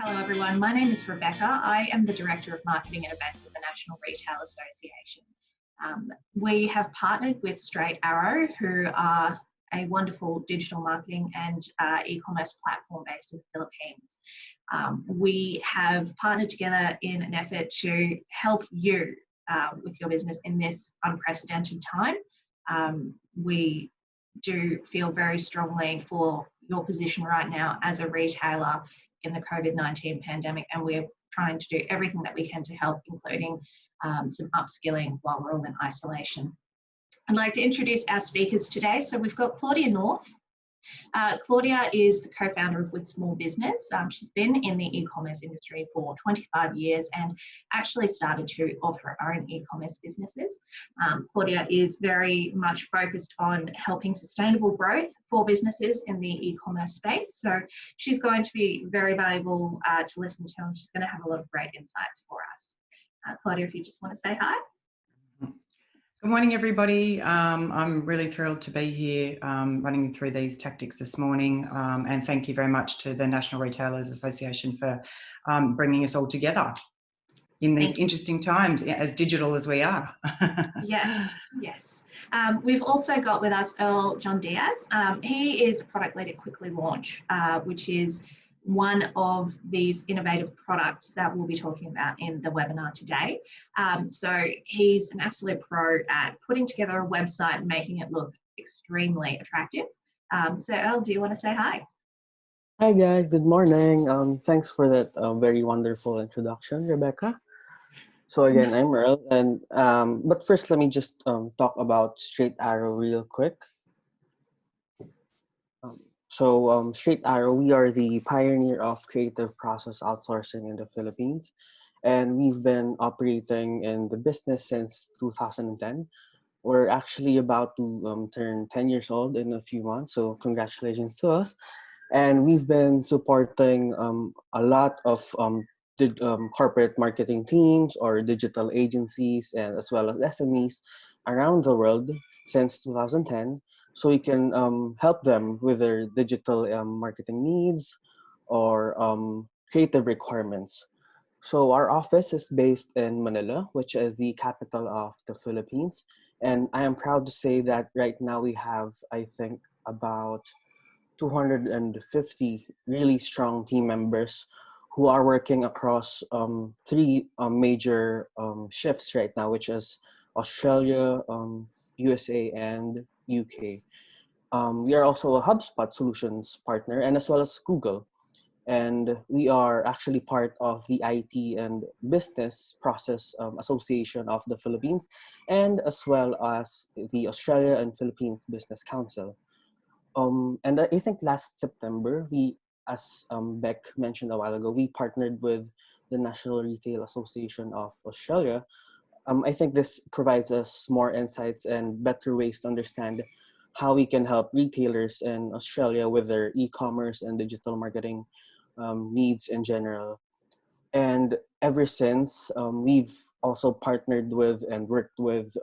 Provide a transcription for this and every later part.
Hello everyone, my name is Rebecca. I am the Director of Marketing and Events at the National Retail Association. We have partnered with StraightArrow, who are a wonderful digital marketing and e-commerce platform based in the Philippines. We have partnered together in an effort to help you with your business in this unprecedented time. We do feel very strongly for your position right now as a retailer in the COVID-19 pandemic, and we're trying to do everything that we can to help, including some upskilling while we're all in isolation. I'd like to introduce our speakers today. So we've got Claudia North. Claudia is the co-founder of withSmallBusiness. She's been in the e-commerce industry for 25 years and actually started two of her own e-commerce businesses. Claudia is very much focused on helping sustainable growth for businesses in the e-commerce space. So she's going to be very valuable to listen to, and she's going to have a lot of great insights for us. Claudia, if you just want to say hi. Good morning, everybody. I'm really thrilled to be here running through these tactics this morning, and thank you very much to the National Retailers Association for bringing us all together in these interesting times, as digital as we are. Yes. We've also got with us Earl John Diaz. He is a product lead at Quickly Launch, which is one of these innovative products that we'll be talking about in the webinar today. So he's an absolute pro at putting together a website and making it look extremely attractive. So Earl, do you want to say hi? Hi guys, good morning. Thanks for that very wonderful introduction, Rebecca. So again, I'm Earl, and but first let me just talk about StraightArrow real quick. StraightArrow, we are the pioneer of creative process outsourcing in the Philippines, and we've been operating in the business since 2010. We're actually about to turn 10 years old in a few months, so congratulations to us. And we've been supporting a lot of corporate marketing teams or digital agencies, and as well as SMEs around the world since 2010. So we can help them with their digital marketing needs or creative requirements. So our office is based in Manila, which is the capital of the Philippines. And I am proud to say that right now we have, I think, about 250 really strong team members who are working across three major shifts right now, which is Australia, USA, and UK. We are also a HubSpot solutions partner, and as well as Google. And we are actually part of the IT and Business Process Association of the Philippines, and as well as the Australia and Philippines Business Council. And I think last September, we, as Beck mentioned a while ago, we partnered with the National Retail Association of Australia. I think this provides us more insights and better ways to understand how we can help retailers in Australia with their e-commerce and digital marketing needs in general. And ever since, we've also partnered with and worked with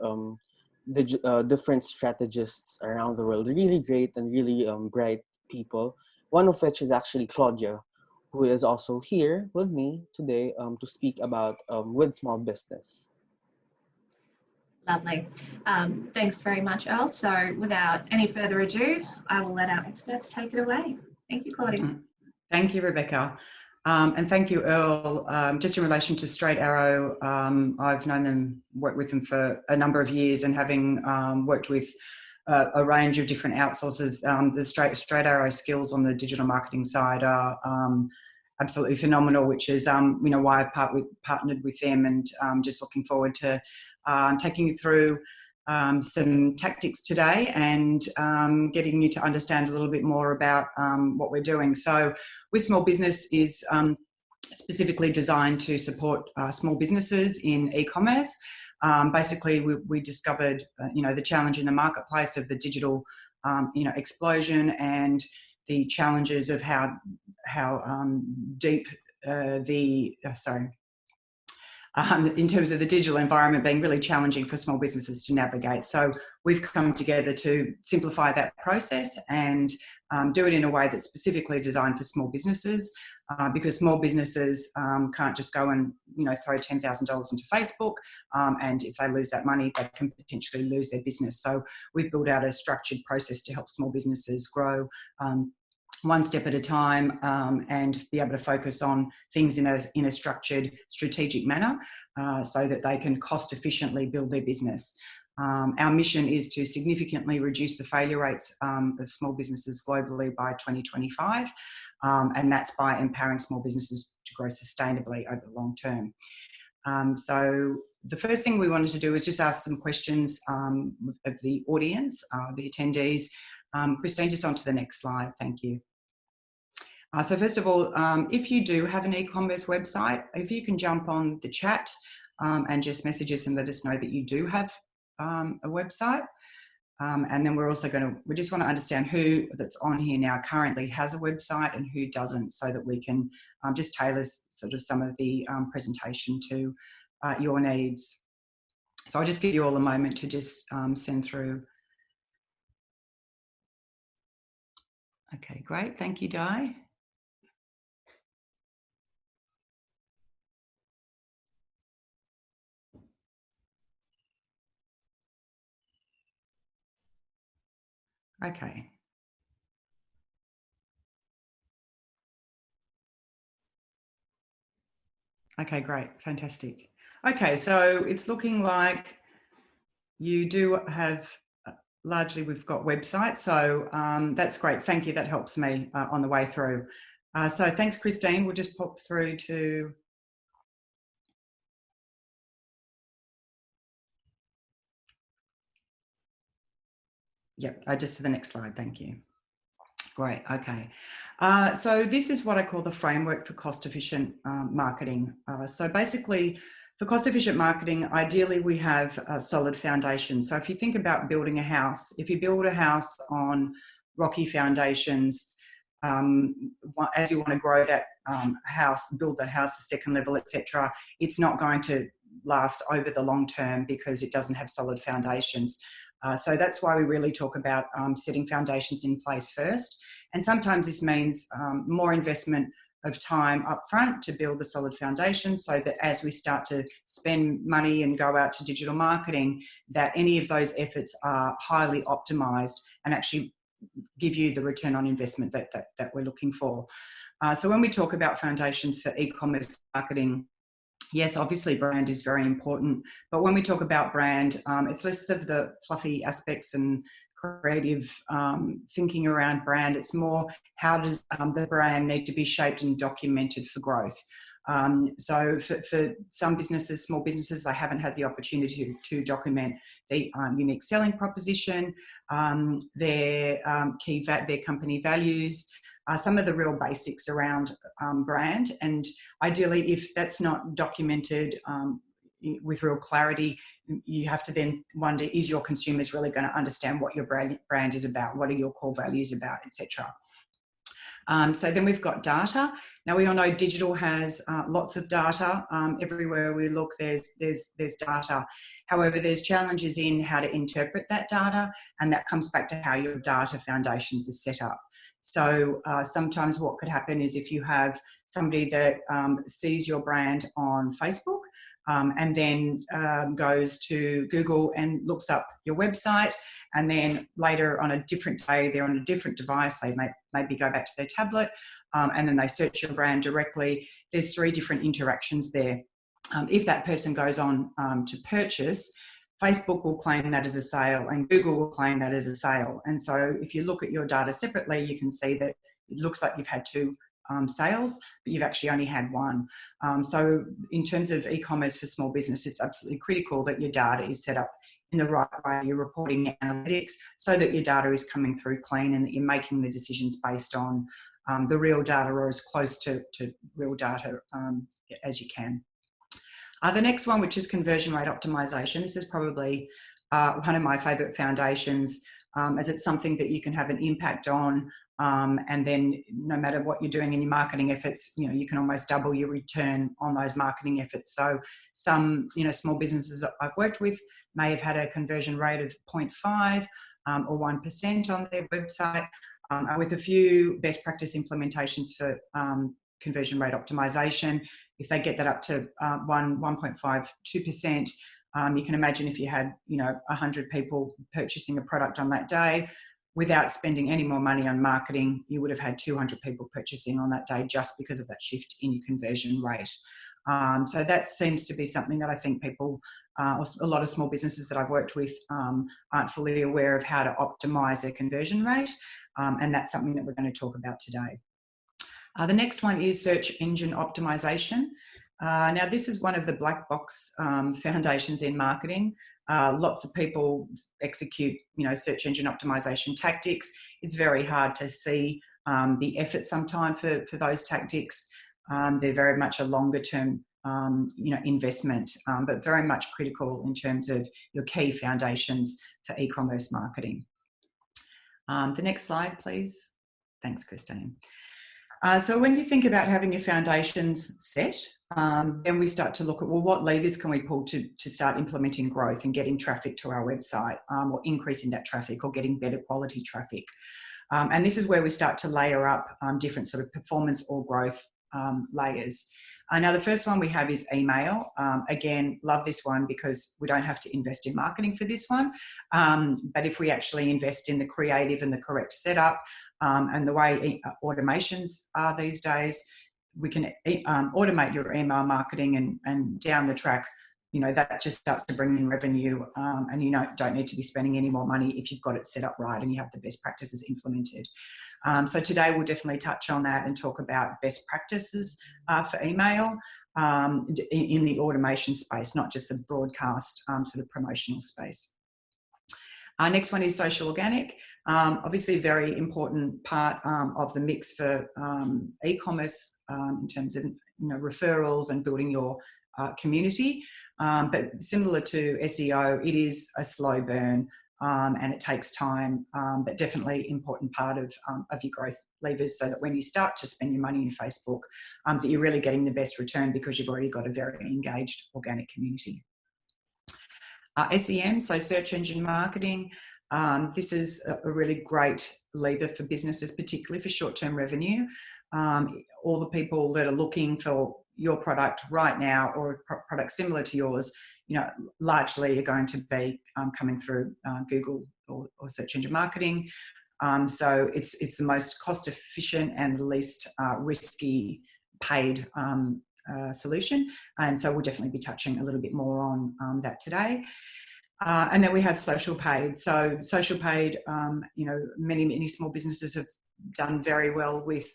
different strategists around the world, really great and really bright people, one of which is actually Claudia, who is also here with me today to speak about withSmallBusiness. Lovely. Thanks very much, Earl. So without any further ado, I will let our experts take it away. Thank you, Claudia. Thank you, Rebecca. And thank you, Earl. Just in relation to StraightArrow, I've known them, worked with them for a number of years, and having worked with a range of different outsourcers, the StraightArrow skills on the digital marketing side are absolutely phenomenal, which is why I've partnered with them, and just looking forward to taking you through some tactics today and getting you to understand a little bit more about what we're doing. So withSmallBusiness is specifically designed to support small businesses in e-commerce. Basically, we discovered the challenge in the marketplace of the digital explosion, and the challenges of how deep in terms of the digital environment being really challenging for small businesses to navigate. So we've come together to simplify that process and do it in a way that's specifically designed for small businesses, because small businesses can't just go and throw $10,000 into Facebook, and if they lose that money, they can potentially lose their business. So we've built out a structured process to help small businesses grow one step at a time, and be able to focus on things in a structured, strategic manner, so that they can cost efficiently build their business. Our mission is to significantly reduce the failure rates of small businesses globally by 2025, and that's by empowering small businesses to grow sustainably over the long term. So the first thing we wanted to do was just ask some questions of the audience, the attendees. Christine, just on to the next slide. Thank you. So first of all, if you do have an e-commerce website, if you can jump on the chat and just message us and let us know that you do have a website. And then we're also we just want to understand who that's on here now currently has a website and who doesn't, so that we can just tailor sort of some of the presentation to your needs. So I'll just give you all a moment to just send through. Okay, great. Thank you, Di. Okay. Okay, great. Fantastic. Okay, so it's looking like you do have, largely we've got websites. So that's great. Thank you. That helps me on the way through. So thanks, Christine. We'll just pop through to... Yep, just to the next slide. Thank you. Great. Okay. So this is what I call the framework for cost-efficient marketing. So basically, for cost-efficient marketing, ideally we have a solid foundation. So if you think about building a house, if you build a house on rocky foundations, as you want to grow that house, build that house, the second level, etc., it's not going to last over the long term because it doesn't have solid foundations. So that's why we really talk about setting foundations in place first. And sometimes this means more investment of time up front to build the solid foundation, so that as we start to spend money and go out to digital marketing, that any of those efforts are highly optimized and actually give you the return on investment that we're looking for. So when we talk about foundations for e-commerce marketing, yes, obviously brand is very important, but when we talk about brand, it's less of the fluffy aspects and creative thinking around brand. It's more, how does the brand need to be shaped and documented for growth? So for some businesses, small businesses, they haven't had the opportunity to document their unique selling proposition, their company values, some of the real basics around brand. And ideally, if that's not documented with real clarity, you have to then wonder, is your consumers really going to understand what your brand is about? What are your core values about, etc.? So then we've got data. Now we all know digital has lots of data. Everywhere we look, there's data. However, there's challenges in how to interpret that data, and that comes back to how your data foundations are set up. So sometimes what could happen is if you have somebody that sees your brand on Facebook, and then goes to Google and looks up your website, and then later on a different day, they're on a different device, they maybe go back to their tablet, and then they search your brand directly. There's 3 different interactions there. If that person goes on to purchase, Facebook will claim that as a sale and Google will claim that as a sale. And so if you look at your data separately, you can see that it looks like you've had 2 sales, but you've actually only had 1. So in terms of e-commerce for small business, it's absolutely critical that your data is set up in the right way, your reporting analytics, so that your data is coming through clean and that you're making the decisions based on the real data, or as close to real data as you can. The next one, which is conversion rate optimization. This is probably one of my favourite foundations. as it's something that you can have an impact on. And then no matter what you're doing in your marketing efforts, you can almost double your return on those marketing efforts. So some, small businesses I've worked with may have had a conversion rate of 0.5 or 1% on their website, with a few best practice implementations for conversion rate optimization. If they get that up to 1.5, 2%, you can imagine if you had, 100 people purchasing a product on that day, without spending any more money on marketing, you would have had 200 people purchasing on that day just because of that shift in your conversion rate. So that seems to be something that I think people, a lot of small businesses that I've worked with, aren't fully aware of how to optimize their conversion rate. And that's something that we're going to talk about today. The next one is search engine optimization. Now, this is one of the black box foundations in marketing. Lots of people execute, search engine optimization tactics. It's very hard to see the effort sometimes for those tactics. They're very much a longer term, investment, but very much critical in terms of your key foundations for e-commerce marketing. The next slide, please. Thanks, Christine. So when you think about having your foundations set, then we start to look at, well, what levers can we pull to start implementing growth and getting traffic to our website, or increasing that traffic or getting better quality traffic. And this is where we start to layer up different sort of performance or growth layers. Now, the first one we have is email. Again, love this one because we don't have to invest in marketing for this one. But if we actually invest in the creative and the correct setup, and the way automations are these days, we can automate your email marketing, and down the track, that just starts to bring in revenue, and you don't need to be spending any more money if you've got it set up right and you have the best practices implemented. So today we'll definitely touch on that and talk about best practices for email in the automation space, not just the broadcast sort of promotional space. Next one is social organic. Obviously a very important part of the mix for e-commerce in terms of referrals and building your community. But similar to SEO, it is a slow burn and it takes time, but definitely important part of your growth levers, so that when you start to spend your money in Facebook, that you're really getting the best return because you've already got a very engaged organic community. SEM, so search engine marketing. This is a really great lever for businesses, particularly for short-term revenue. All the people that are looking for your product right now, or a product similar to yours, largely are going to be coming through Google or search engine marketing. So it's the most cost efficient and the least risky paid solution. And so we'll definitely be touching a little bit more on that today. And then we have social paid. So social paid, many small businesses have done very well with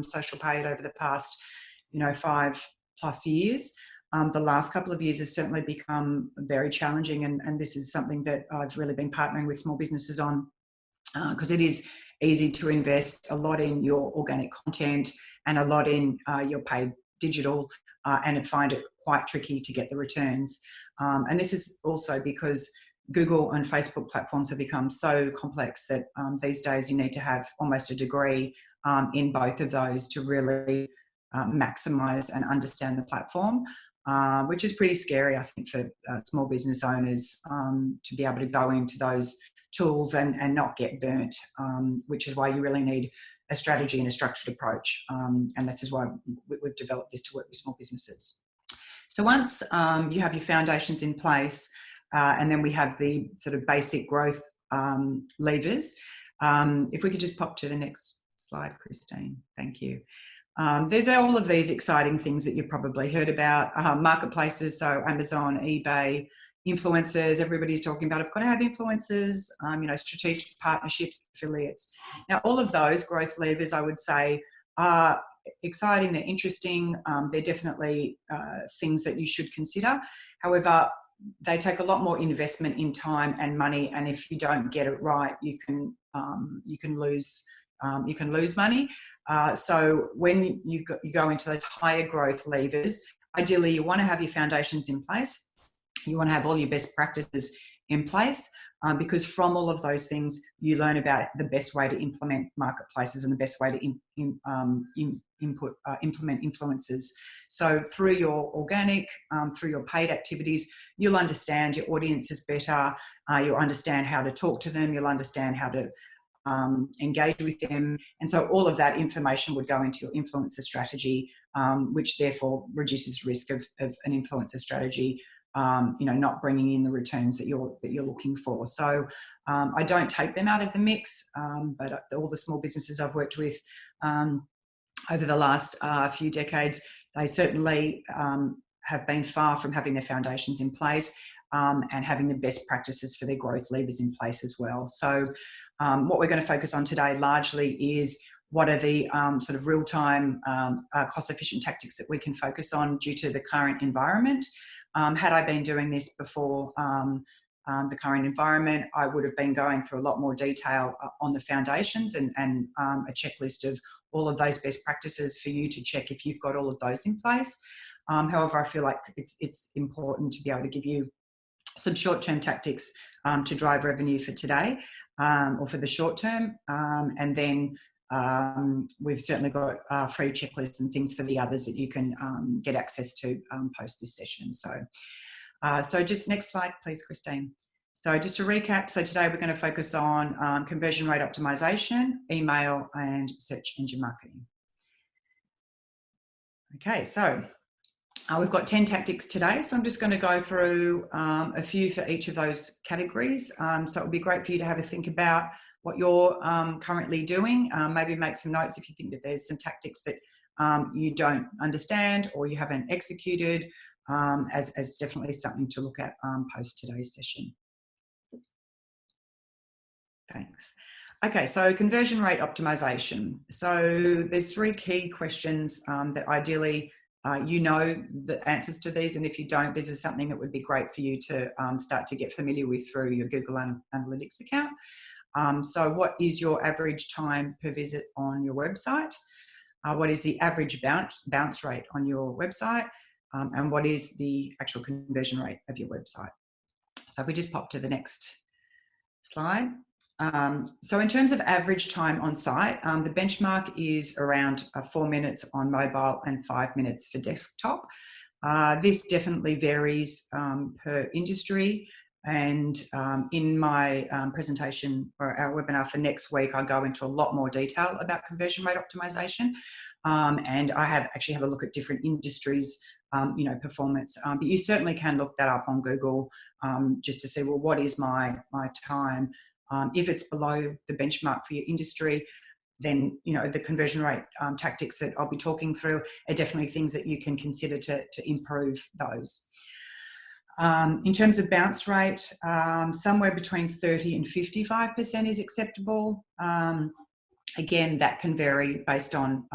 social paid over the past, 5+ years. The last couple of years has certainly become very challenging, and this is something that I've really been partnering with small businesses on, because it is easy to invest a lot in your organic content and a lot in your paid digital, and find it quite tricky to get the returns. And this is also because Google and Facebook platforms have become so complex that these days you need to have almost a degree in both of those to really maximize and understand the platform, which is pretty scary, I think, for small business owners to be able to go into those tools and not get burnt, which is why you really need a strategy and a structured approach. And this is why we've developed this to work with small businesses. So once you have your foundations in place, and then we have the sort of basic growth levers. If we could just pop to the next slide, Christine. Thank you. There's all of these exciting things that you've probably heard about. Marketplaces, so Amazon, eBay, influencers, everybody's talking about, I've got to have influencers, strategic partnerships, affiliates. Now, all of those growth levers, I would say, are exciting, they're interesting, they're definitely things that you should consider. However, they take a lot more investment in time and money, and if you don't get it right, you can lose money. So when you go into those higher growth levers, ideally you want to have your foundations in place. You want to have all your best practices in place, because from all of those things, you learn about the best way to implement marketplaces and the best way to implement influencers. So through your organic, through your paid activities, you'll understand your audiences better, you'll understand how to talk to them, you'll understand how to engage with them. And so all of that information would go into your influencer strategy, which therefore reduces risk of an influencer strategy not bringing in the returns that you're looking for. So I don't take them out of the mix, but all the small businesses I've worked with over the last few decades, they certainly have been far from having their foundations in place and having the best practices for their growth levers in place as well. So what we're going to focus on today largely is what are the sort of real-time cost-efficient tactics that we can focus on due to the current environment. Had I been doing this before the current environment, I would have been going through a lot more detail on the foundations and a checklist of all of those best practices for you to check if you've got all of those in place. However, I feel like it's important to be able to give you some short-term tactics to drive revenue for today or for the short term, and then we've certainly got free checklists and things for the others that you can get access to post this session. So just next slide, please, Christine. So just to recap, so today we're going to focus on conversion rate optimization, email, and search engine marketing. Okay, so we've got 10 tactics today, so I'm just going to go through a few for each of those categories. So it would be great for you to have a think about what you're currently doing. Maybe make some notes if you think that there's some tactics that you don't understand or you haven't executed, as definitely something to look at post today's session. Thanks. Okay, so conversion rate optimization. So there's 3 key questions that ideally you know the answers to these, and if you don't, this is something that would be great for you to start to get familiar with through your Google Analytics account. So what is your average time per visit on your website? What is the average bounce rate on your website? And what is the actual conversion rate of your website? So if we just pop to the next slide. So in terms of average time on site, the benchmark is around 4 minutes on mobile and 5 minutes for desktop. This definitely varies per industry. And in my presentation or our webinar for next week, I go into a lot more detail about conversion rate optimization. And I actually have a look at different industries, performance. But you certainly can look that up on Google just to see, well, what is my time? If it's below the benchmark for your industry, then the conversion rate tactics that I'll be talking through are definitely things that you can consider to improve those. In terms of bounce rate, somewhere between 30 and 55% is acceptable. Again, that can vary based on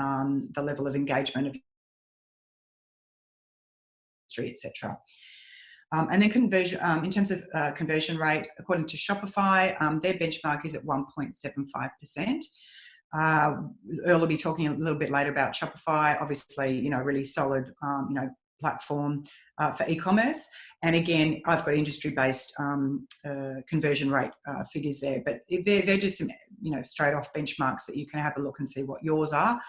the level of engagement of industry, etc. And then conversion, in terms of conversion rate, according to Shopify, their benchmark is at 1.75%. Earl will be talking a little bit later about Shopify, obviously, really solid, platform for e-commerce. And again, I've got industry-based conversion rate figures there, but they're just some, straight off benchmarks that you can have a look and see what yours are,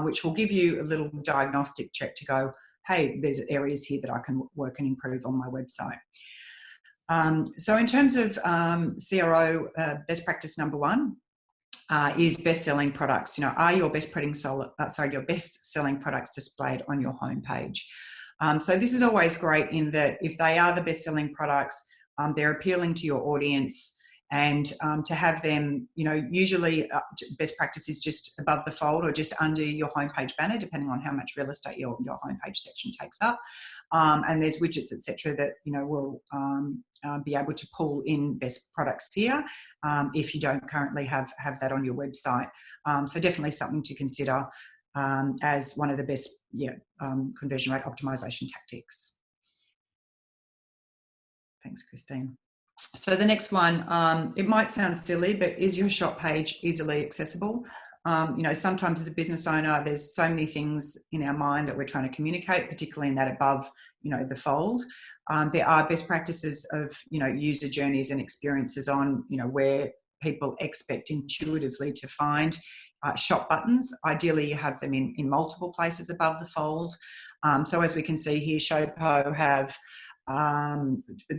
which will give you a little diagnostic check to go, hey, there's areas here that I can work and improve on my website. So in terms of CRO, best practice number 1 is best-selling products. Are your your best-selling products displayed on your homepage? So this is always great in that if they are the best-selling products, they're appealing to your audience, and to have them, usually best practice is just above the fold or just under your homepage banner, depending on how much real estate your homepage section takes up. And there's widgets, etc., that will be able to pull in best products here if you don't currently have that on your website. So definitely something to consider as one of the best conversion rate optimization tactics. Thanks, Christine. So the next one, it might sound silly, but is your shop page easily accessible? Sometimes as a business owner, there's so many things in our mind that we're trying to communicate, particularly in that above, the fold. There are best practices of, user journeys and experiences on, where people expect intuitively to find shop buttons. Ideally, you have them in multiple places above the fold. So as we can see here, Showpo have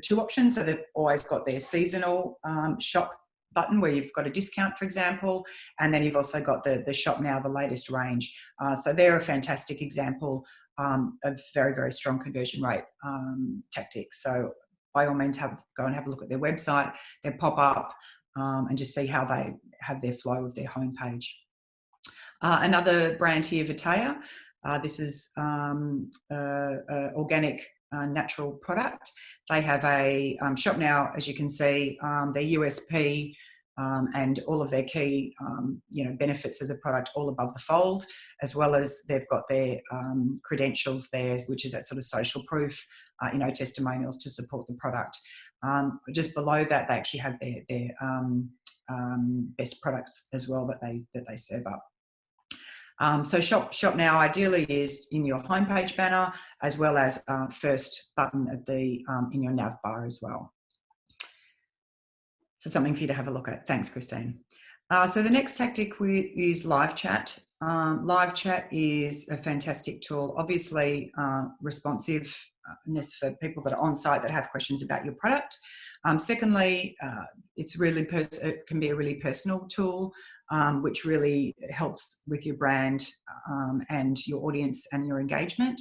two options. So they've always got their seasonal shop button where you've got a discount, for example, and then you've also got the shop now, the latest range. So they're a fantastic example of very, very strong conversion rate tactics. So by all means, go and have a look at their website, their pop-up, and just see how they have their flow of their homepage. Another brand here, Vitea. This is organic natural product. They have a shop now, as you can see, their USP and all of their key benefits of the product all above the fold, as well as they've got their credentials there, which is that sort of social proof, testimonials to support the product. Just below that, they actually have their best products as well that they serve up. So shop now ideally is in your homepage banner, as well as first button at the in your nav bar as well. So something for you to have a look at. Thanks, Christine. So the next tactic we use live chat. Live chat is a fantastic tool. Obviously, responsiveness for people that are on site that have questions about your product. Secondly, it can be a really personal tool, which really helps with your brand and your audience and your engagement.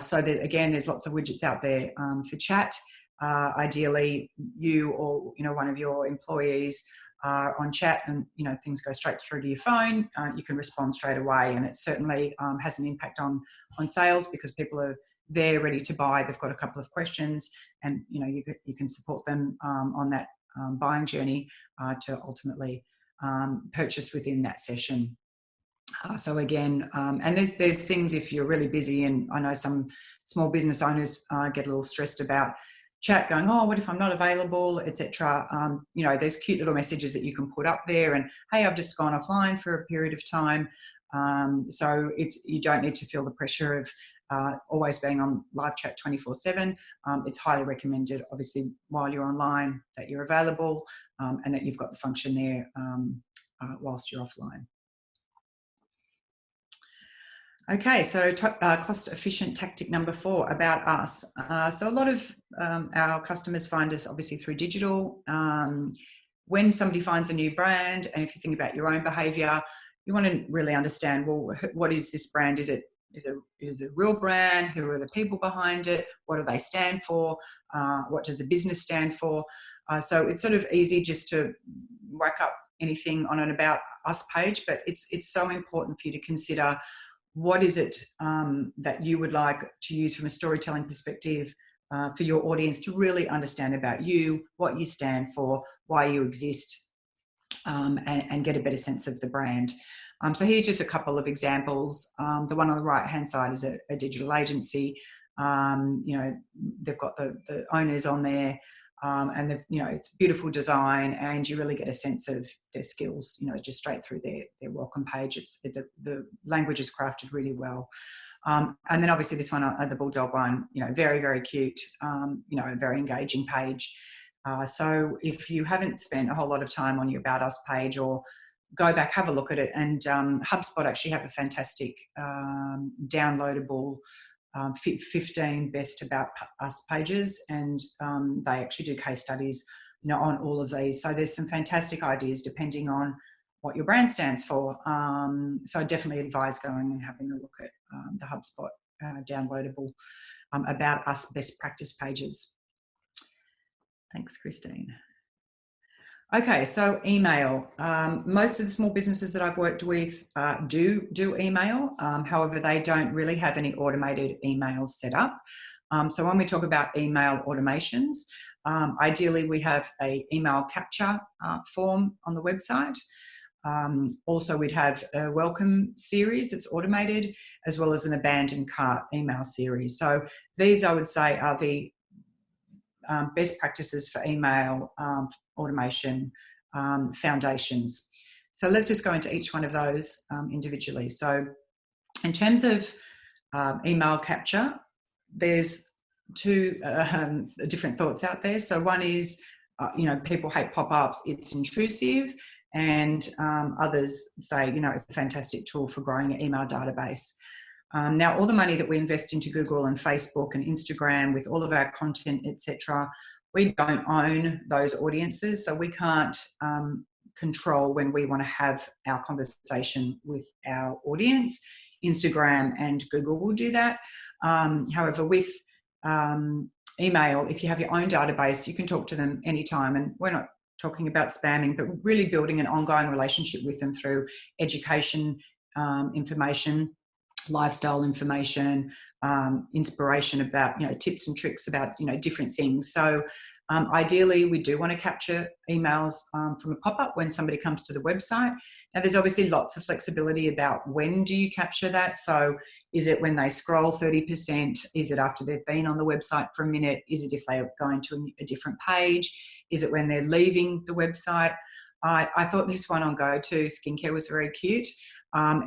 So that, again, there's lots of widgets out there for chat. Ideally, you or one of your employees are on chat, and things go straight through to your phone. You can respond straight away, and it certainly has an impact on sales because people are there ready to buy. They've got a couple of questions, and you can support them on that buying journey to ultimately purchase within that session. So again, and there's things if you're really busy, and I know some small business owners get a little stressed about chat, going, oh, what if I'm not available, etc. There's cute little messages that you can put up there, and hey, I've just gone offline for a period of time. So you don't need to feel the pressure of always being on live chat 24/7. It's highly recommended, obviously, while you're online, that you're available and that you've got the function there whilst you're offline. Okay, so cost-efficient tactic number 4, about us. So a lot of our customers find us obviously through digital. When somebody finds a new brand, and if you think about your own behaviour, you want to really understand, well, what is this brand? Is it a real brand? Who are the people behind it? What do they stand for? What does the business stand for? So it's sort of easy just to whack up anything on an About Us page, but it's so important for you to consider what is it that you would like to use from a storytelling perspective for your audience to really understand about you, what you stand for, why you exist, and get a better sense of the brand. So here's just a couple of examples. The one on the right-hand side is a digital agency. They've got the owners on there, and it's beautiful design, and you really get a sense of their skills, just straight through their welcome page. The language is crafted really well. And then obviously this one, the Bulldog one, very, very cute, a very engaging page. So if you haven't spent a whole lot of time on your About Us page, or go back, have a look at it. And HubSpot actually have a fantastic downloadable 15 best About Us pages, and they actually do case studies on all of these. So there's some fantastic ideas depending on what your brand stands for. So I definitely advise going and having a look at the HubSpot downloadable About Us best practice pages. Thanks, Christine. Okay, so email. Most of the small businesses that I've worked with do email. However, they don't really have any automated emails set up. So when we talk about email automations, ideally we have an email capture form on the website. Also, we'd have a welcome series that's automated, as well as an abandoned cart email series. So these, I would say, are the best practices for email automation foundations. So let's just go into each one of those individually. So in terms of email capture, there's different thoughts out there. So one is, people hate pop-ups, it's intrusive, and others say, it's a fantastic tool for growing an email database. Now, all the money that we invest into Google and Facebook and Instagram with all of our content, etc., we don't own those audiences, so we can't control when we want to have our conversation with our audience. Instagram and Google will do that. However, with email, if you have your own database, you can talk to them anytime, and we're not talking about spamming, but really building an ongoing relationship with them through education, information, lifestyle information, inspiration about, tips and tricks about, different things. So ideally, we do want to capture emails from a pop-up when somebody comes to the website. Now, there's obviously lots of flexibility about when do you capture that. So is it when they scroll 30%? Is it after they've been on the website for a minute? Is it if they are going to a different page? Is it when they're leaving the website? I thought this one on GoTo Skincare was very cute,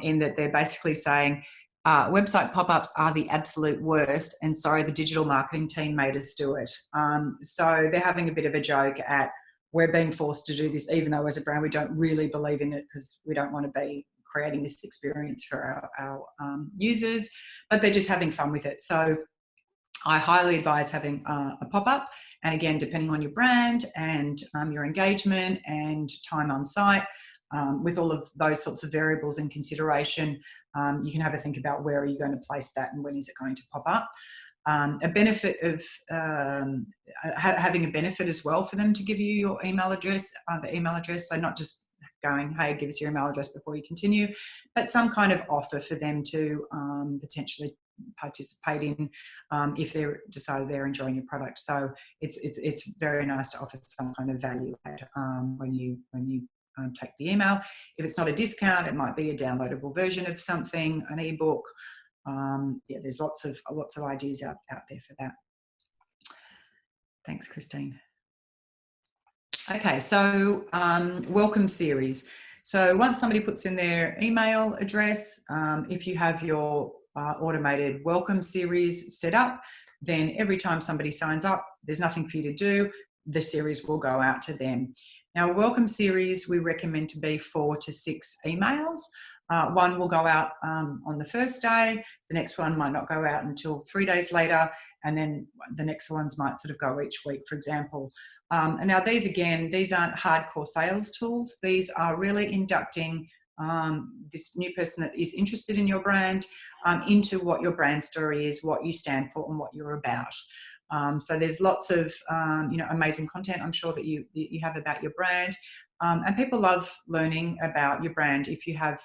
in that they're basically saying, website pop-ups are the absolute worst, and sorry, the digital marketing team made us do it. So they're having a bit of a joke at, we're being forced to do this, even though as a brand we don't really believe in it, because we don't want to be creating this experience for our users, but they're just having fun with it. So I highly advise having a pop-up, and again, depending on your brand and your engagement and time on site, with all of those sorts of variables in consideration, you can have a think about where are you going to place that and when is it going to pop up. A benefit of having a benefit as well for them to give you your email address, the email address, so not just going, hey, give us your email address before you continue, but some kind of offer for them to potentially participate in if they decided they're enjoying your product. So it's very nice to offer some kind of value add when you take the email. If it's not a discount, it might be a downloadable version of something, an ebook. There's lots of ideas out there for that. Thanks, Christine. Okay, so welcome series. So once somebody puts in their email address, if you have your automated welcome series set up, then every time somebody signs up, there's nothing for you to do. The series will go out to them. Now, a welcome series, we recommend to be 4 to 6 emails. One will go out on the first day. The next one might not go out until 3 days later. And then the next ones might sort of go each week, for example. And now these aren't hardcore sales tools. These are really inducting this new person that is interested in your brand into what your brand story is, what you stand for, and what you're about. So there's lots of amazing content I'm sure that you have about your brand, and people love learning about your brand if you have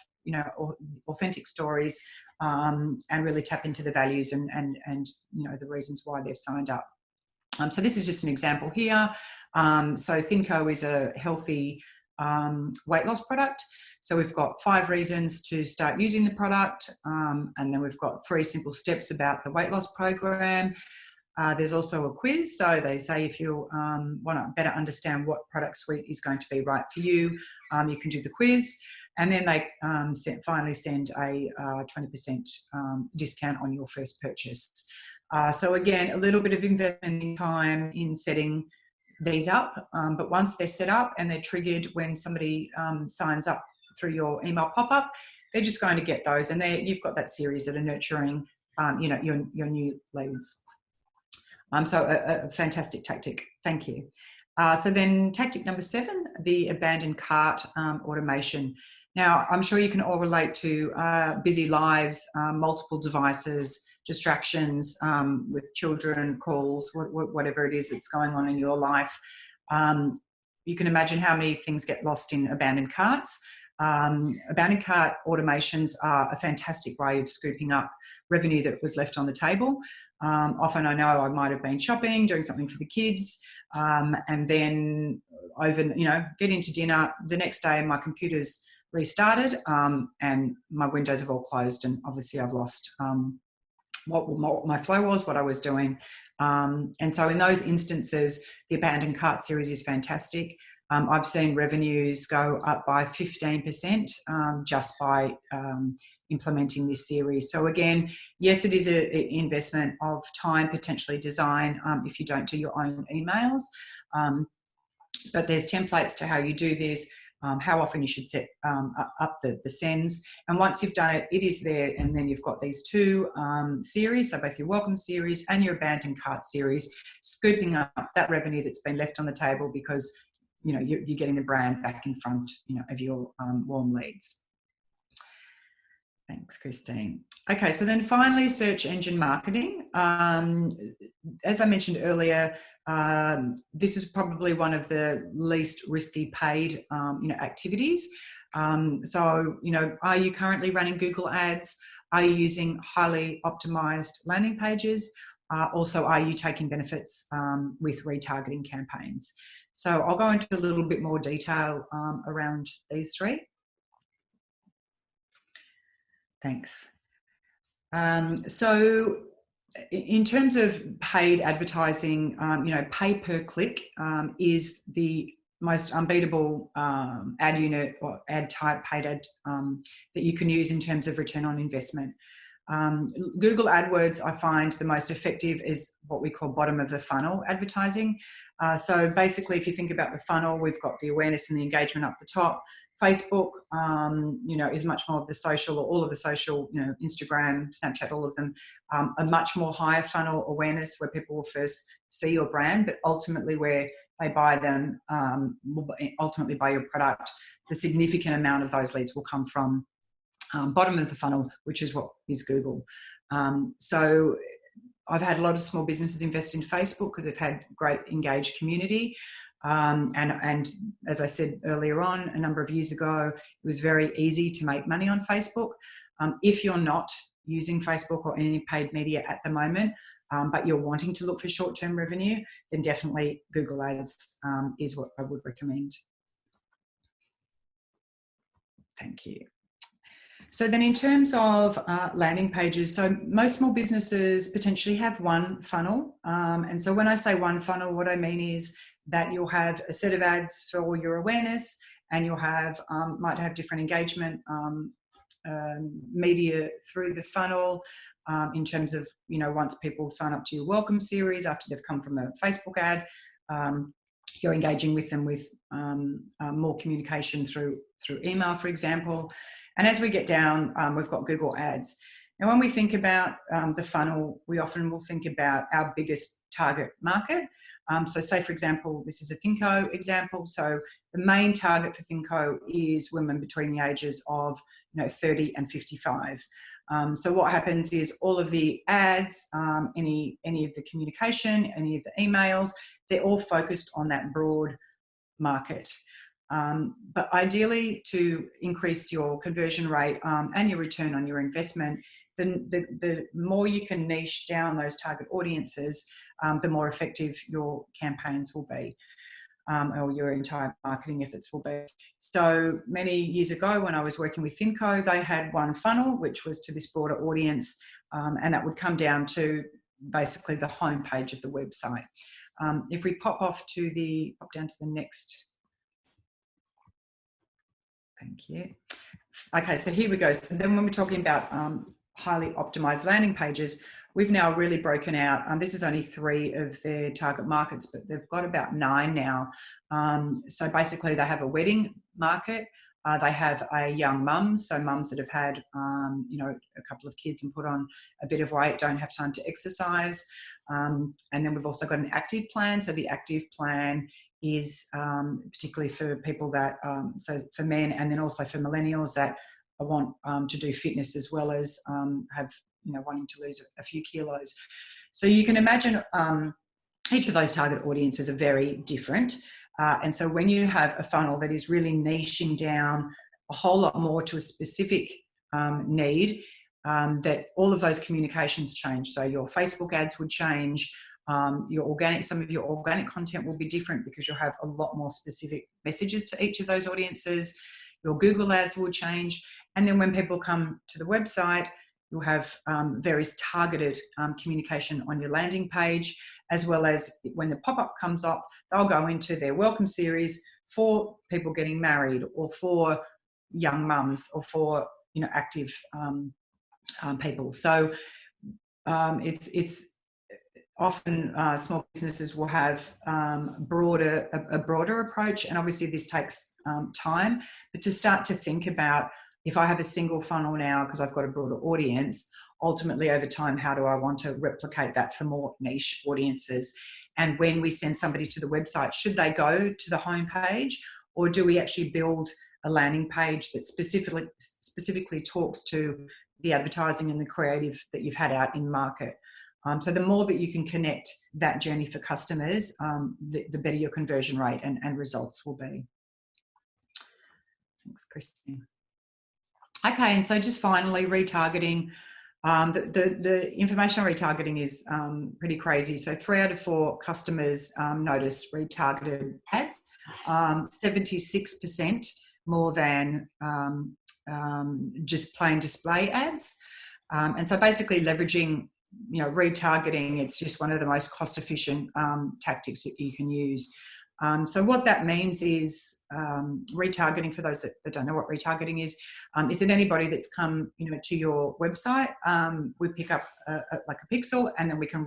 authentic stories and really tap into the values and the reasons why they've signed up. So this is just an example here. So Thinco is a healthy weight loss product. So we've got 5 reasons to start using the product, and then we've got 3 simple steps about the weight loss program. There's also a quiz. So they say if you want to better understand what product suite is going to be right for you, you can do the quiz. And then they finally send a 20% discount on your first purchase. So again, a little bit of investment in time in setting these up. But once they're set up and they're triggered when somebody signs up through your email pop-up, they're just going to get those. And you've got that series that are nurturing your new leads. So a fantastic tactic. Thank you. So then tactic number 7, the abandoned cart automation. Now, I'm sure you can all relate to busy lives, multiple devices, distractions with children, calls, whatever it is that's going on in your life. You can imagine how many things get lost in abandoned carts. Abandoned cart automations are a fantastic way of scooping up revenue that was left on the table. Often I know I might have been shopping, doing something for the kids, and then get into dinner. The next day my computer's restarted and my windows have all closed, and obviously I've lost what my flow was, what I was doing. And so in those instances, the abandoned cart series is fantastic. I've seen revenues go up by 15% just by implementing this series. So again, yes, it is an investment of time, potentially design, if you don't do your own emails. But there's templates to how you do this, how often you should set up the sends. And once you've done it, it is there. And then you've got these two series, so both your welcome series and your abandoned cart series, scooping up that revenue that's been left on the table because, you know, you're getting the brand back in front, you know, of your warm leads. Thanks, Christine. Okay, so then finally, search engine marketing. As I mentioned earlier, this is probably one of the least risky paid, you know, activities. So, you know, are you currently running Google Ads? Are you using highly optimized landing pages? Also, are you taking benefits with retargeting campaigns? So I'll go into a little bit more detail around these three. Thanks. So in terms of paid advertising, you know, pay per click is the most unbeatable ad unit or ad type, paid ad that you can use in terms of return on investment. Google AdWords, I find the most effective is what we call bottom of the funnel advertising. So basically, if you think about the funnel, we've got the awareness and the engagement up the top. Facebook, you know, is much more of the social, or all of the social, you know, Instagram, Snapchat, all of them, a much more higher funnel awareness where people will first see your brand, but ultimately where they buy them, will ultimately buy your product. The significant amount of those leads will come from bottom of the funnel, which is what is Google. So I've had a lot of small businesses invest in Facebook because they've had great engaged community. And as I said earlier on, a number of years ago, it was very easy to make money on Facebook. If you're not using Facebook or any paid media at the moment, but you're wanting to look for short-term revenue, then definitely Google Ads is what I would recommend. Thank you. So then in terms of landing pages, so most small businesses potentially have one funnel. And so when I say one funnel, what I mean is that you'll have a set of ads for all your awareness, and you'll have, might have different engagement media through the funnel in terms of, you know, once people sign up to your welcome series after they've come from a Facebook ad, you're engaging with them with more communication through email, for example. And as we get down, we've got Google Ads. Now, when we think about the funnel, we often will think about our biggest target market. So say, for example, this is a Thinco example. So the main target for Thinco is women between the ages of, you know, 30 and 55. So what happens is all of the ads, any of the communication, any of the emails, they're all focused on that broad market. But ideally, to increase your conversion rate and your return on your investment, then the more you can niche down those target audiences, the more effective your campaigns will be, or your entire marketing efforts will be. So many years ago, when I was working with Thinco, they had one funnel, which was to this broader audience, and that would come down to basically the home page of the website. If we pop down to the next. Thank you. Okay, so here we go. So then when we're talking about highly optimized landing pages, we've now really broken out. This is only 3 of their target markets, but they've got about 9 now. So basically they have a wedding market. They have a young mums, so mums that have had, you know, a couple of kids and put on a bit of weight, don't have time to exercise. And then we've also got an active plan. So the active plan is particularly for people that, so for men, and then also for millennials that want to do fitness as well as have, you know, wanting to lose a few kilos. So you can imagine each of those target audiences are very different. And so when you have a funnel that is really niching down a whole lot more to a specific need, that all of those communications change. So your Facebook ads would change, some of your organic content will be different because you'll have a lot more specific messages to each of those audiences. Your Google ads will change. And then when people come to the website, you'll have various targeted communication on your landing page, as well as when the pop-up comes up, they'll go into their welcome series, for people getting married, or for young mums, or for active people. So it's often small businesses will have a broader approach, and obviously this takes time. But to start to think about, if I have a single funnel now because I've got a broader audience, ultimately over time, how do I want to replicate that for more niche audiences? And when we send somebody to the website, should they go to the homepage, or do we actually build a landing page that specifically talks to the advertising and the creative that you've had out in market? So the more that you can connect that journey for customers, the better your conversion rate and results will be. Thanks, Christine. Okay, and so just finally, retargeting. The information on retargeting is pretty crazy. So 3 out of 4 customers notice retargeted ads, 76% more than just plain display ads. And so basically leveraging retargeting, it's just one of the most cost efficient tactics that you can use. So what that means is retargeting, for those that don't know what retargeting is that anybody that's come to your website, we pick up like a pixel, and then we can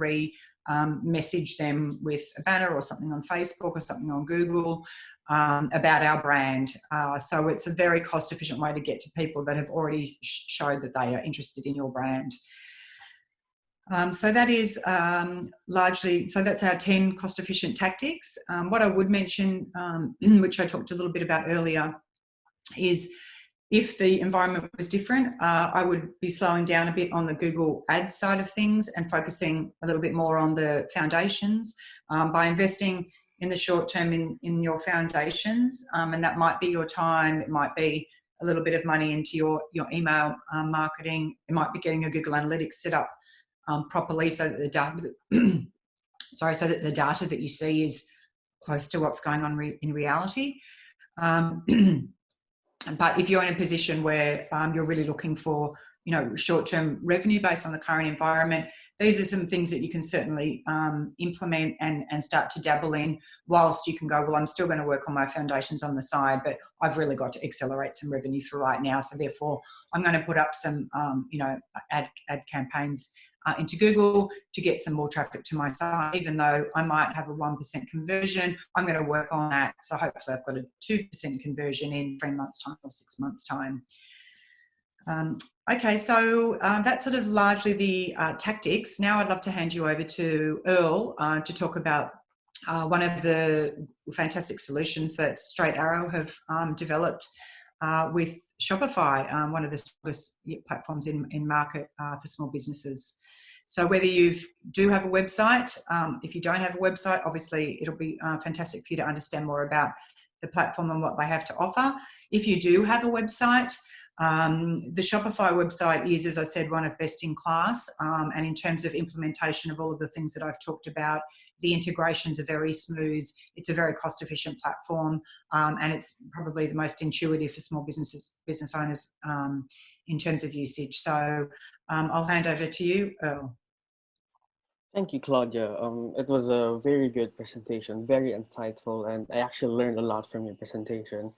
message them with a banner or something on Facebook or something on Google about our brand. So it's a very cost efficient way to get to people that have already showed that they are interested in your brand. So that is largely, so that's our 10 cost-efficient tactics. What I would mention, which I talked a little bit about earlier, is if the environment was different, I would be slowing down a bit on the Google Ads side of things and focusing a little bit more on the foundations by investing in the short term in your foundations. And that might be your time, it might be a little bit of money into your email marketing, it might be getting a Google Analytics set up properly, so that the data, so that the data that you see is close to what's going on in reality. But if you're in a position where you're really looking for short-term revenue based on the current environment, these are some things that you can certainly implement and start to dabble in, whilst you can go, well, I'm still going to work on my foundations on the side, but I've really got to accelerate some revenue for right now. So therefore, I'm going to put up some ad campaigns into Google to get some more traffic to my site. Even though I might have a 1% conversion, I'm going to work on that. So hopefully I've got a 2% conversion in 3 months' time or 6 months' time. Okay, so that's sort of largely the tactics. Now I'd love to hand you over to Earl to talk about one of the fantastic solutions that StraightArrow have developed with Shopify, one of the strongest platforms in market for small businesses. So whether you do have a website, if you don't have a website, obviously it'll be fantastic for you to understand more about the platform and what they have to offer. If you do have a website, the Shopify website is, as I said, one of best in class. And in terms of implementation of all of the things that I've talked about, the integrations are very smooth. It's a very cost-efficient platform, and it's probably the most intuitive for small business owners in terms of usage. So I'll hand over to you, Earl. Thank you, Claudia. It was a very good presentation, very insightful, and I actually learned a lot from your presentation.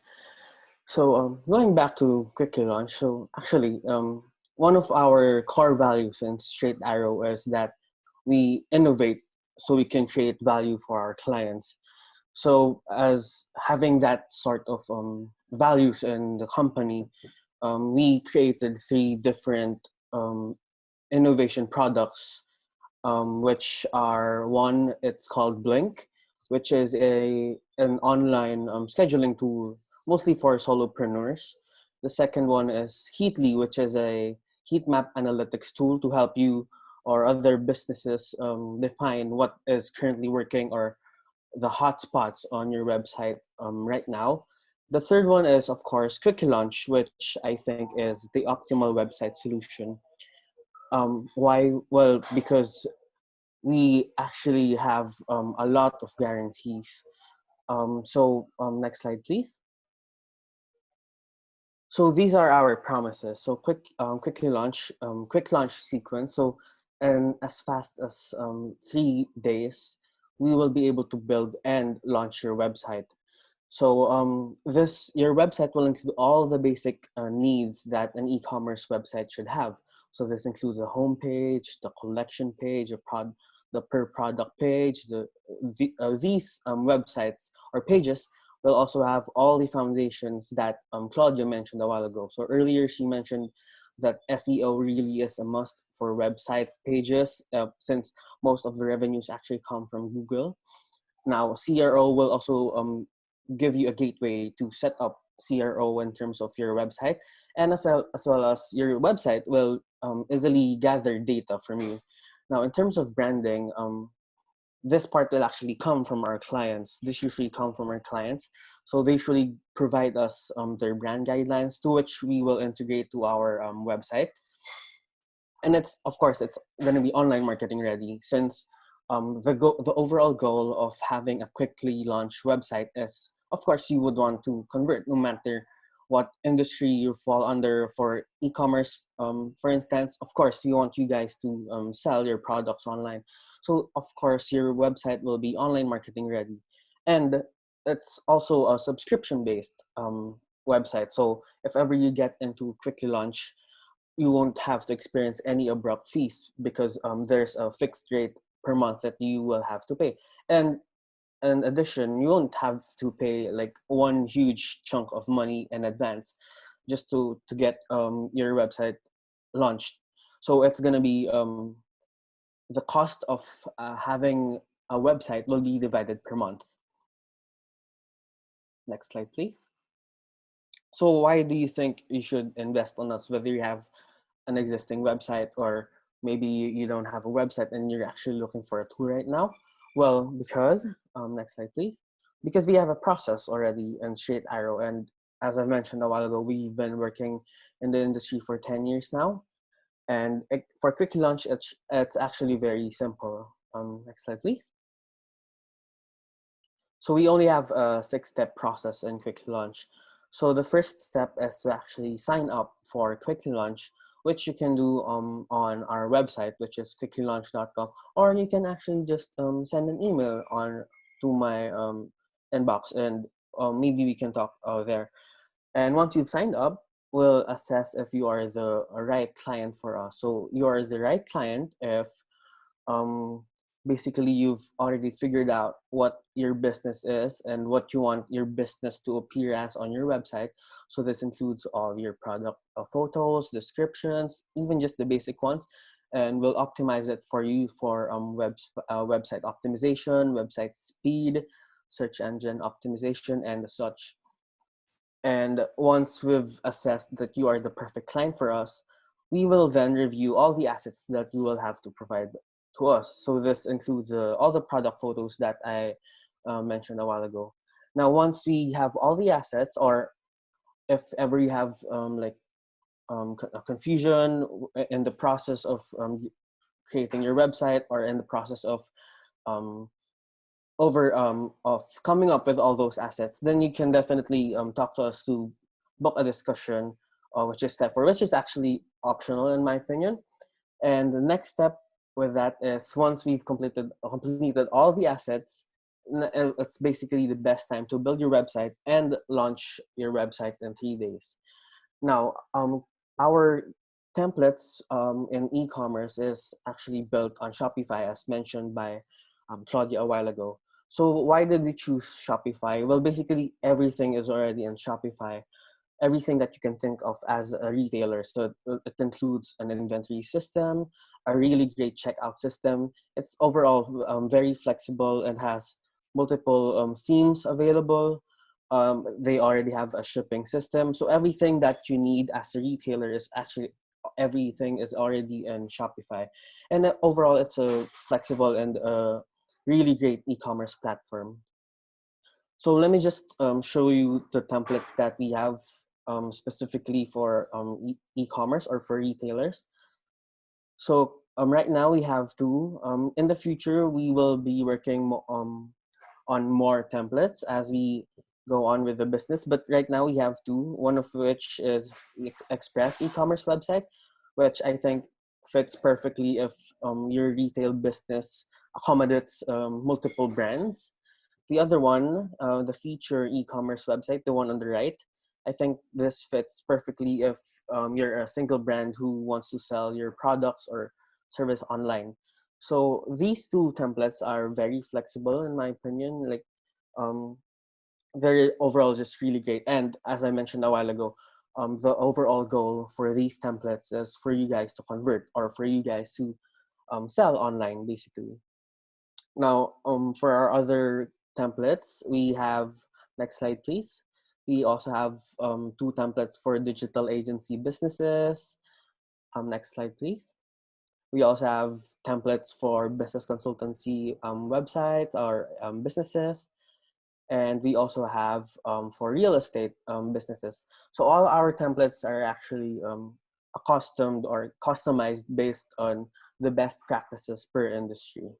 So going back to Quickly Launch, so actually one of our core values in StraightArrow is that we innovate so we can create value for our clients. So as having that sort of values in the company, we created 3 different innovation products, which are, one, it's called Blink, which is an online scheduling tool mostly for solopreneurs. The second one is Heatly, which is a heat map analytics tool to help you or other businesses define what is currently working or the hotspots on your website right now. The third one is, of course, Quickly Launch, which I think is the optimal website solution. Why? Well, because we actually have a lot of guarantees. Next slide, please. So these are our promises. So quick launch sequence. So in as fast as 3 days, we will be able to build and launch your website. So your website will include all the basic needs that an e-commerce website should have. So this includes the home page, the collection page, the per product page. These websites or pages will also have all the foundations that Claudia mentioned a while ago. So earlier she mentioned that SEO really is a must for website pages, since most of the revenues actually come from Google. Now, CRO will also give you a gateway to set up CRO in terms of your website, and as well as your website will easily gather data from you. Now, in terms of branding, this part will actually come from our clients. This usually come from our clients. So they usually provide us their brand guidelines, to which we will integrate to our website. And of course, it's going to be online marketing ready, since the overall goal of having a quickly launched website is, of course, you would want to convert no matter what industry you fall under. For e-commerce, for instance, of course, you want you guys to sell your products online. So, of course, your website will be online marketing ready. And it's also a subscription-based website. So if ever you get into quickly launch, you won't have to experience any abrupt fees, because there's a fixed rate per month that you will have to pay. And in addition, you won't have to pay like one huge chunk of money in advance just to get your website launched. So it's going to be the cost of having a website will be divided per month. Next slide, please. So why do you think you should invest on us, whether you have an existing website or maybe you don't have a website and you're actually looking for a tool right now? Well, because, next slide, please. Because we have a process already in StraightArrow. And as I mentioned a while ago, we've been working in the industry for 10 years now. And for quick launch, it's actually very simple. Next slide, please. So we only have a 6-step process in quick launch. So the first step is to actually sign up for quickly launch, which you can do on our website, which is quickylaunch.com, or you can actually just send an email to my inbox, and maybe we can talk there. And once you've signed up, we'll assess if you are the right client for us. So you are the right client if basically you've already figured out what your business is and what you want your business to appear as on your website. So this includes all your product photos, descriptions, even just the basic ones, and we'll optimize it for you for website optimization, website speed, search engine optimization, and such. And once we've assessed that you are the perfect client for us, we will then review all the assets that you will have to provide to us. So this includes all the product photos that I mentioned a while ago. Now, once we have all the assets, or if ever you have a confusion in the process of creating your website, or in the process of coming up with all those assets, then you can definitely talk to us to book a discussion, which is step 4, which is actually optional in my opinion. And the next step with that is, once we've completed all the assets, it's basically the best time to build your website and launch your website in 3 days. Now, our templates in e-commerce is actually built on Shopify, as mentioned by Claudia a while ago. So why did we choose Shopify? Well, basically everything is already in Shopify. Everything that you can think of as a retailer. So it includes an inventory system, a really great checkout system. It's overall very flexible and has multiple themes available. They already have a shipping system. So everything that you need as a retailer is actually, everything is already in Shopify. And overall, it's a flexible and really great e-commerce platform. So let me just show you the templates that we have specifically for e-commerce or for retailers. So right now we have 2. In the future, we will be working on more templates as we go on with the business. But right now we have 2, one of which is Express e-commerce website, which I think fits perfectly if your retail business accommodates multiple brands. the other one, the feature e-commerce website, the one on the right, I think this fits perfectly if you're a single brand who wants to sell your products or service online. So these two templates are very flexible in my opinion. Like they're overall just really great. And as I mentioned a while ago, the overall goal for these templates is for you guys to convert or for you guys to sell online, basically. Now, for our other templates, we have, next slide, please. We also have two templates for digital agency businesses. Next slide, please. We also have templates for business consultancy websites or businesses. And we also have for real estate businesses. So all our templates are actually accustomed or customized based on the best practices per industry.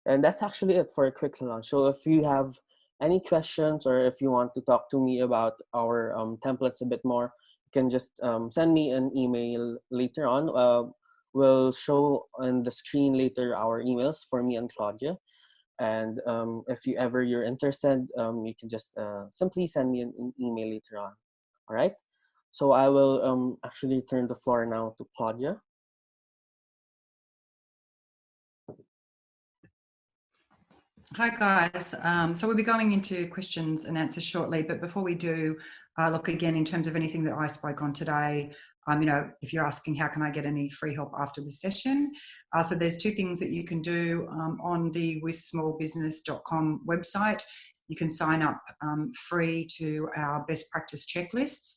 And that's actually it for a quick launch. So if you have any questions or if you want to talk to me about our templates a bit more, you can just send me an email later on. We'll show on the screen later our emails for me and Claudia. And if you're interested, you can just simply send me an email later on. All right. So I will actually turn the floor now to Claudia. Hi guys, so we'll be going into questions and answers shortly, but before we do, look again in terms of anything that I spoke on today, if you're asking how can I get any free help after the session, so there's two things that you can do on the withSmallBusiness.com website. You can sign up free to our best practice checklists.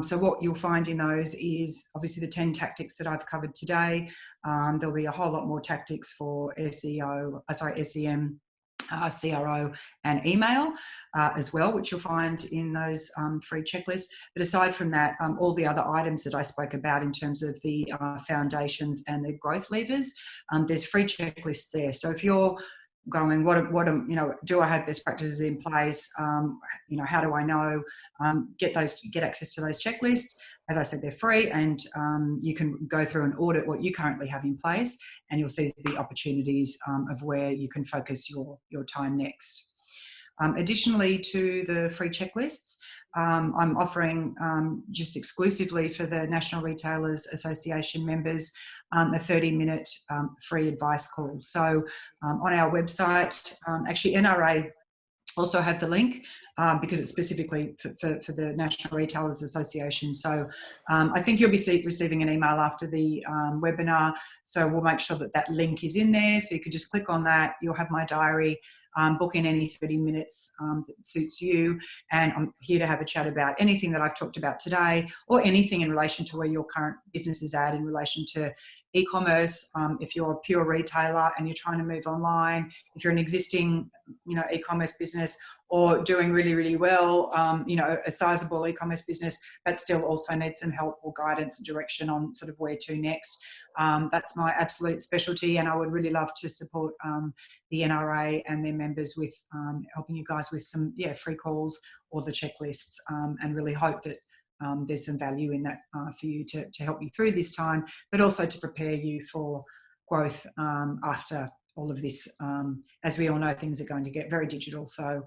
So what you'll find in those is obviously the 10 tactics that I've covered today. There'll be a whole lot more tactics for SEM, CRO and email as well, which you'll find in those free checklists. But aside from that, all the other items that I spoke about in terms of the foundations and the growth levers, there's free checklists there. So if you're going, do I have best practices in place? How do I know? Get access to those checklists. As I said, they're free, and you can go through and audit what you currently have in place, and you'll see the opportunities of where you can focus your time next. Additionally to the free checklists, I'm offering just exclusively for the National Retailers Association members a 30-minute free advice call. So on our website, actually NRA also have the link because it's specifically for the National Retailers Association. So I think you'll be receiving an email after the webinar. So we'll make sure that that link is in there. So you could just click on that. You'll have my diary, book in any 30 minutes that suits you. And I'm here to have a chat about anything that I've talked about today or anything in relation to where your current business is at in relation to e-commerce. If you're a pure retailer and you're trying to move online, if you're an existing, e-commerce business or doing really, really well, a sizable e-commerce business, but still also needs some help or guidance and direction on sort of where to next. That's my absolute specialty, and I would really love to support the NRA and their members with helping you guys with some free calls or the checklists, and really hope that there's some value in that for you to help you through this time, but also to prepare you for growth after all of this. As we all know, things are going to get very digital, so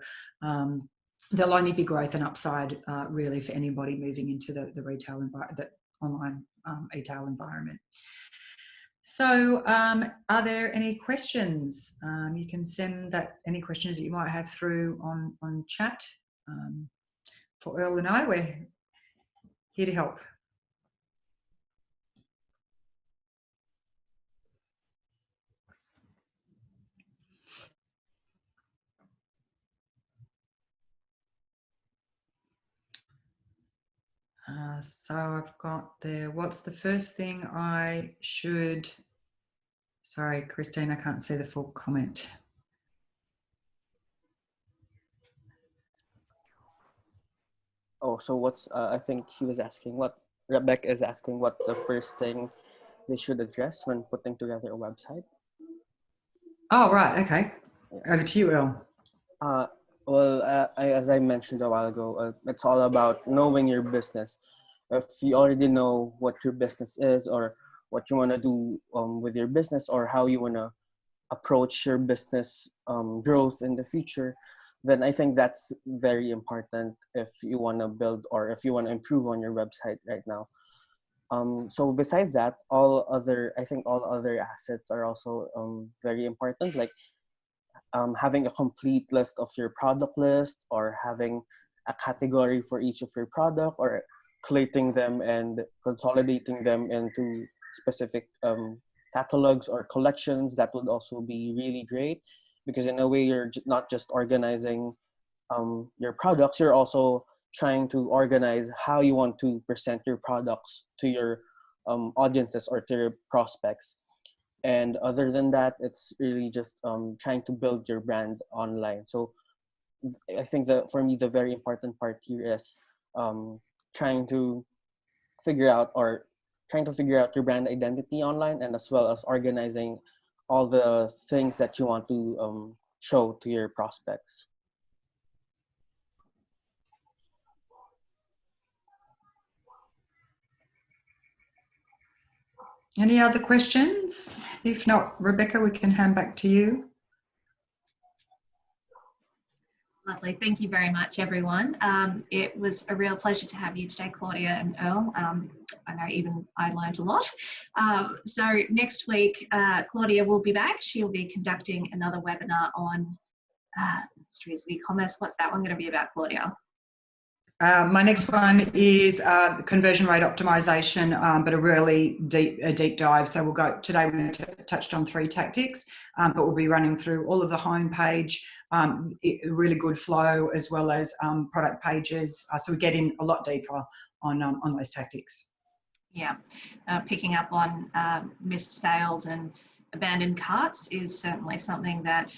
there'll only be growth and upside really for anybody moving into the retail environment, the online retail environment. So are there any questions? You can send any questions that you might have through on chat. For Earl and I, we're here to help. So I've got there, what's the first thing I should, sorry, Christine, I can't see the full comment. Oh, so what's, I think she was asking Rebecca is asking what the first thing they should address when putting together a website. Oh, right, okay. Yes. Over to you, Earl. As I mentioned a while ago, it's all about knowing your business. If you already know what your business is or what you want to do with your business or how you want to approach your business growth in the future, then I think that's very important if you want to build or if you want to improve on your website right now. So besides that, I think all other assets are also very important, like having a complete list of your product list, or having a category for each of your product, or collating them and consolidating them into specific catalogs or collections. That would also be really great, because in a way you're not just organizing your products, you're also trying to organize how you want to present your products to your audiences or to your prospects. And other than that, it's really just trying to build your brand online. So I think that for me, the very important part here is trying to figure out your brand identity online, and as well as organizing all the things that you want to show to your prospects. Any other questions? If not, Rebecca, we can hand back to you. Lovely. Thank you very much, everyone. It was a real pleasure to have you today, Claudia and Earl. I know even I learned a lot. So next week, Claudia will be back. She'll be conducting another webinar on mysteries of e-commerce. What's that one going to be about, Claudia? My next one is conversion rate optimization, but a really deep dive. So today we touched on 3 tactics, but we'll be running through all of the homepage, really good flow, as well as product pages. So we get in a lot deeper on those tactics. Yeah, picking up on missed sales and abandoned carts is certainly something that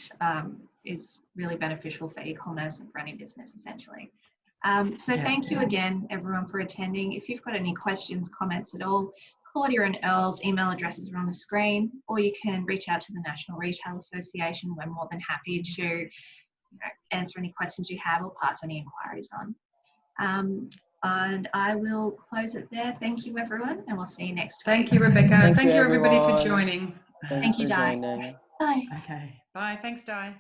is really beneficial for e-commerce and for any business, essentially. So thank you again, everyone, for attending. If you've got any questions, comments at all, Claudia and Earl's email addresses are on the screen, or you can reach out to the National Retail Association. We're more than happy to answer any questions you have or pass any inquiries on. And I will close it there. Thank you, everyone, and we'll see you next week. Thank you, Rebecca. Thank you, everybody, everyone. for joining. Thank you, Di. Bye. Okay. Bye. Thanks, Di.